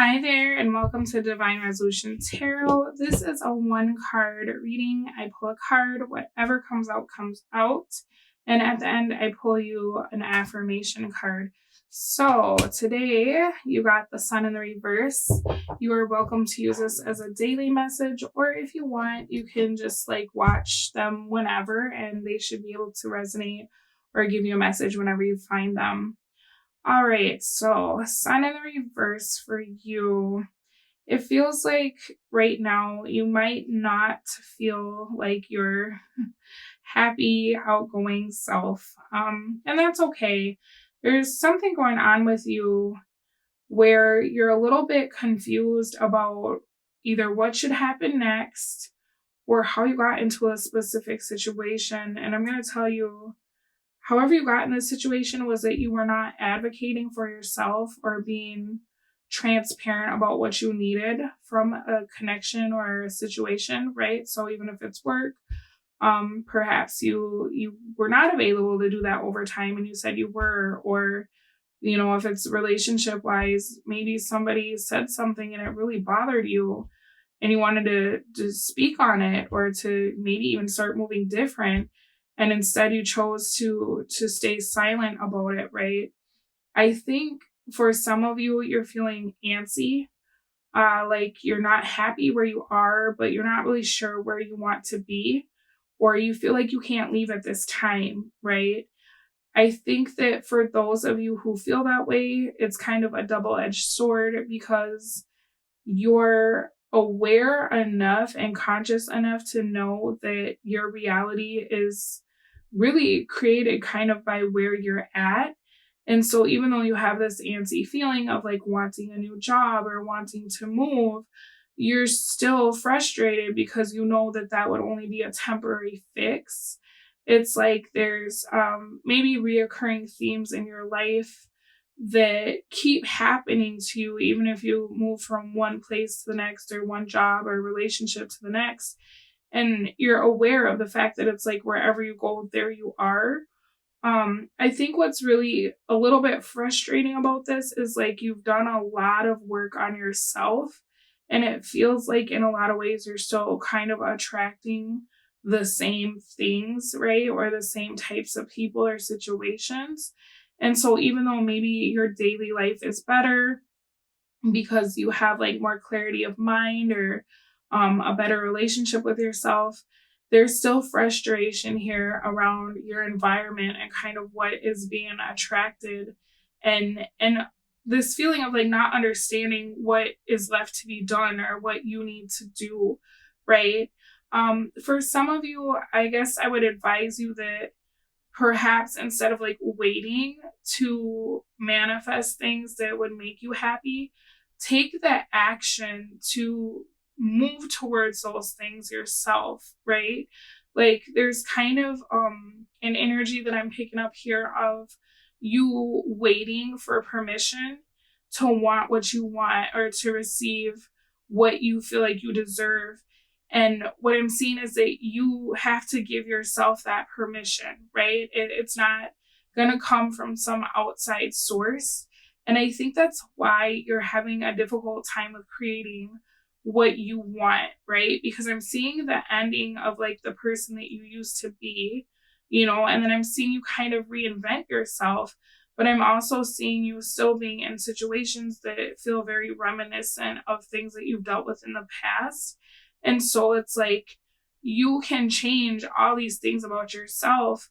Hi there, and welcome to Divine Resolution Tarot. This is a one card reading. I pull a card, whatever comes out, comes out. And at the end, I pull you an affirmation card. So today, you got the Sun in the reverse. You are welcome to use this as a daily message, or if you want, you can just watch them whenever, and they should be able to resonate or give you a message whenever you find them. All right, so Sun in the reverse for you. It feels like right now you might not feel like your happy, outgoing self. And that's okay. There's something going on with you where you're a little bit confused about either what should happen next or how you got into a specific situation. And I'm going to tell you, however you got in this situation was that you were not advocating for yourself or being transparent about what you needed from a connection or a situation, right? So even if it's work, perhaps you were not available to do that overtime and you said you were, or if it's relationship wise, maybe somebody said something and it really bothered you and you wanted to speak on it or to maybe even start moving different, and instead you chose to stay silent about it, right? I think for some of you, you're feeling antsy, like you're not happy where you are, but you're not really sure where you want to be, or you feel like you can't leave at this time, right? I think that for those of you who feel that way, it's kind of a double-edged sword because you're aware enough and conscious enough to know that your reality is really created kind of by where you're at. And so even though you have this antsy feeling of wanting a new job or wanting to move, you're still frustrated because you know that that would only be a temporary fix. It's like there's maybe reoccurring themes in your life that keep happening to you, even if you move from one place to the next or one job or relationship to the next. And you're aware of the fact that it's like wherever you go, there you are. I think what's really a little bit frustrating about this is you've done a lot of work on yourself, and it feels like in a lot of ways you're still kind of attracting the same things, right? Or the same types of people or situations. And so even though maybe your daily life is better because you have more clarity of mind or a better relationship with yourself, there's still frustration here around your environment and kind of what is being attracted, and this feeling of not understanding what is left to be done or what you need to do, right? For some of you, I guess I would advise you that perhaps instead of waiting to manifest things that would make you happy, take the action to move towards those things yourself, right? There's kind of an energy that I'm picking up here of you waiting for permission to want what you want or to receive what you feel like you deserve. And what I'm seeing is that you have to give yourself that permission, right? It's not going to come from some outside source. And I think that's why you're having a difficult time with creating what you want, right? Because I'm seeing the ending of the person that you used to be, and then I'm seeing you kind of reinvent yourself. But I'm also seeing you still being in situations that feel very reminiscent of things that you've dealt with in the past. And so it's you can change all these things about yourself,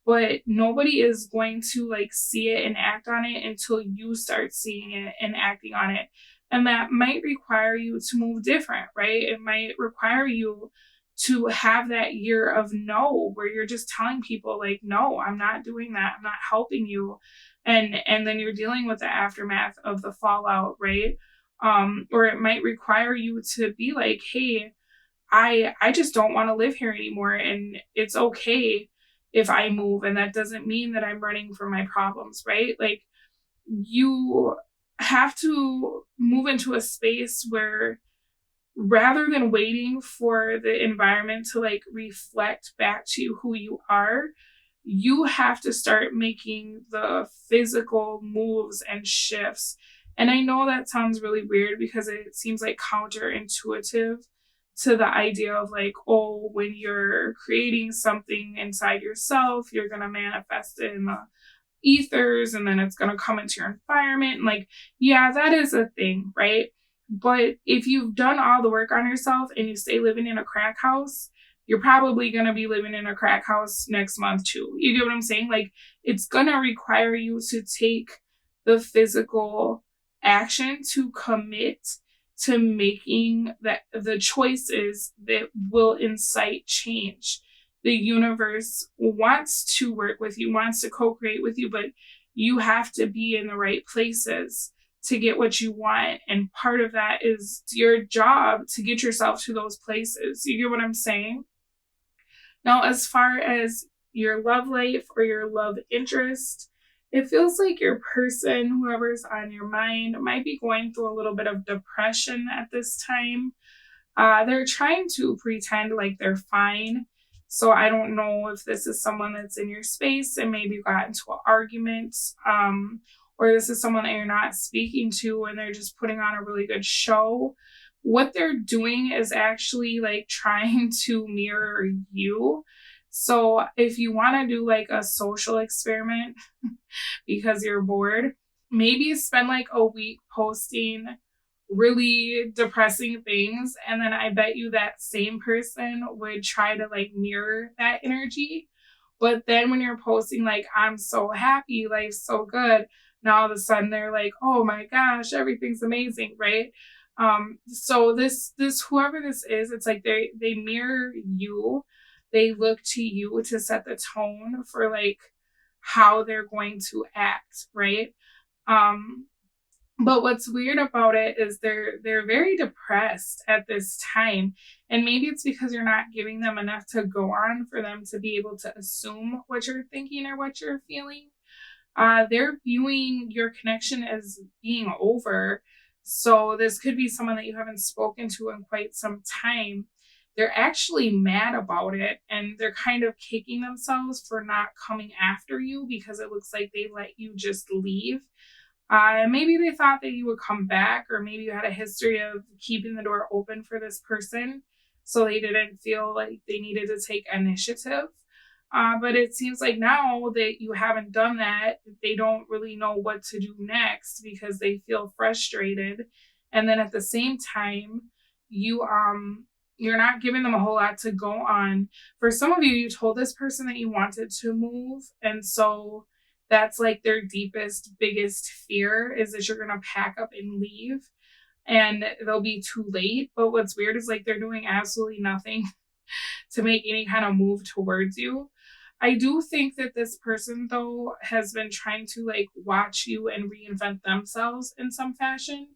but nobody is going to see it and act on it until you start seeing it and acting on it. And that might require you to move different, right? It might require you to have that year of no, where you're just telling people no, I'm not doing that. I'm not helping you. And then you're dealing with the aftermath of the fallout, right? Or it might require you to be hey, I just don't want to live here anymore. And it's okay if I move. And that doesn't mean that I'm running from my problems, right? You have to move into a space where rather than waiting for the environment to reflect back to you who you are, you have to start making the physical moves and shifts And I know that sounds really weird because it seems like counterintuitive to the idea of like, oh, when you're creating something inside yourself, you're going to manifest it in the ethers and then it's going to come into your environment. And like, yeah, that is a thing, right? But if you've done all the work on yourself and you stay living in a crack house, you're probably going to be living in a crack house next month too. You get what I'm saying? Like, it's going to require you to take the physical action to commit to making the choices that will incite change. The universe wants to work with you, wants to co-create with you, but you have to be in the right places to get what you want. And part of that is your job to get yourself to those places. You get what I'm saying? Now, as far as your love life or your love interest, it feels like your person, whoever's on your mind, might be going through a little bit of depression at this time. They're trying to pretend like they're fine. So I don't know if this is someone that's in your space and maybe you got into an argument, or this is someone that you're not speaking to and they're just putting on a really good show. What they're doing is actually like trying to mirror you. So if you want to do like a social experiment because you're bored, maybe spend like a week posting really depressing things, and then I bet you that same person would try to like mirror that energy. But then when you're posting like, I'm so happy, life's so good, now all of a sudden they're like, oh my gosh, everything's amazing, right? So this whoever this is, it's like they mirror you. They look to you to set the tone for like how they're going to act, right? Um, but what's weird about it is they're very depressed at this time. And maybe it's because you're not giving them enough to go on for them to be able to assume what you're thinking or what you're feeling. They're viewing your connection as being over. So this could be someone that you haven't spoken to in quite some time. They're actually mad about it and they're kind of kicking themselves for not coming after you because it looks like they let you just leave. Maybe they thought that you would come back, or maybe you had a history of keeping the door open for this person, so they didn't feel like they needed to take initiative. But it seems like now that you haven't done that, they don't really know what to do next because they feel frustrated. And then at the same time, you're not giving them a whole lot to go on. For some of you, you told this person that you wanted to move, and so that's like their deepest, biggest fear is that you're going to pack up and leave and they'll be too late. But what's weird is like they're doing absolutely nothing to make any kind of move towards you. I do think that this person, though, has been trying to like watch you and reinvent themselves in some fashion.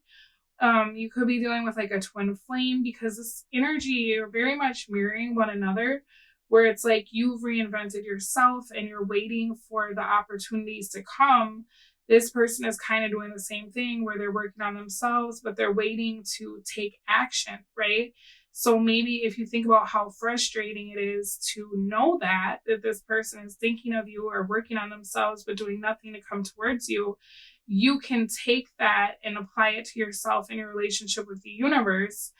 You could be dealing with like a twin flame because this energy, you're very much mirroring one another, where it's like you've reinvented yourself and you're waiting for the opportunities to come. This person is kind of doing the same thing where they're working on themselves, but they're waiting to take action, right? So maybe if you think about how frustrating it is to know that this person is thinking of you or working on themselves, but doing nothing to come towards you, you can take that and apply it to yourself in your relationship with the universe.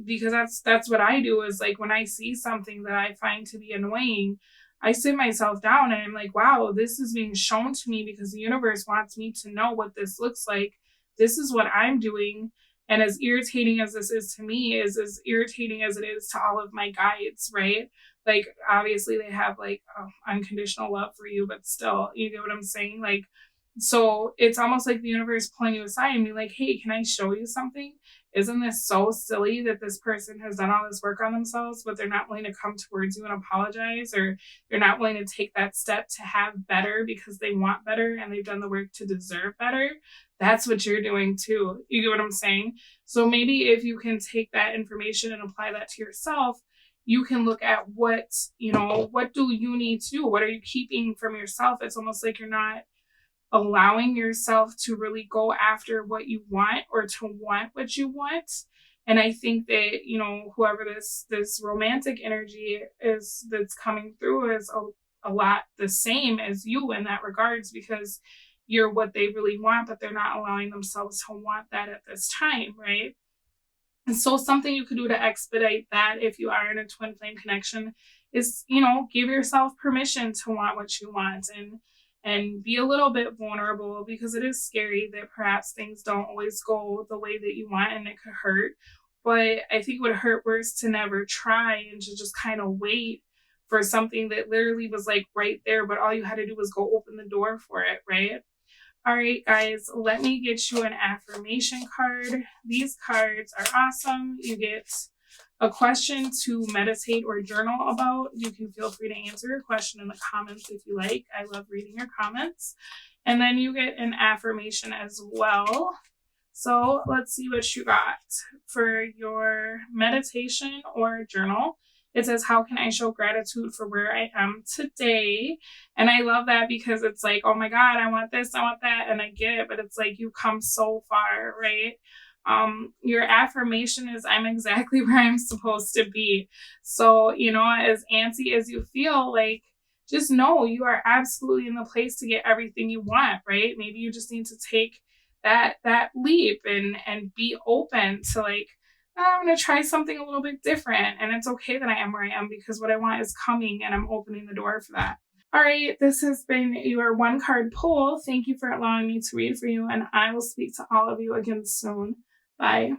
Because that's what I do is like when I see something that I find to be annoying, I sit myself down and I'm like, wow, this is being shown to me because the universe wants me to know what this looks like. This is what I'm doing. And as irritating as this is to me, is as irritating as it is to all of my guides, right? Like, obviously they have like unconditional love for you, but still, you get what I'm saying? Like, so it's almost like the universe pulling you aside and be like, hey, can I show you something? Isn't this so silly that this person has done all this work on themselves, but they're not willing to come towards you and apologize, or they're not willing to take that step to have better because they want better and they've done the work to deserve better? That's what you're doing too. You get what I'm saying? So maybe if you can take that information and apply that to yourself, you can look at what do you need to do? What are you keeping from yourself? It's almost like you're not allowing yourself to really go after what you want or to want what you want. And I think that, whoever this romantic energy is that's coming through is a lot the same as you in that regards, because you're what they really want, but they're not allowing themselves to want that at this time, right? And so something you could do to expedite that if you are in a twin flame connection is, give yourself permission to want what you want, and be a little bit vulnerable, because it is scary that perhaps things don't always go the way that you want and it could hurt. But I think it would hurt worse to never try and to just kind of wait for something that literally was like right there, but all you had to do was go open the door for it, right? All right, guys, let me get you an affirmation card. These cards are awesome. You get a question to meditate or journal about. You can feel free to answer your question in the comments if you like. I love reading your comments. And then you get an affirmation as well. So let's see what you got for your meditation or journal. It says, how can I show gratitude for where I am today? And I love that, because it's like, oh my God, I want this, I want that, and I get it, but it's like you've come so far, right? Your affirmation is, I'm exactly where I'm supposed to be. So, as antsy as you feel, like, just know you are absolutely in the place to get everything you want, right? Maybe you just need to take that leap and be open to, like, I'm going to try something a little bit different. And it's okay that I am where I am, because what I want is coming and I'm opening the door for that. All right, this has been your one card pull. Thank you for allowing me to read for you, and I will speak to all of you again soon. Bye.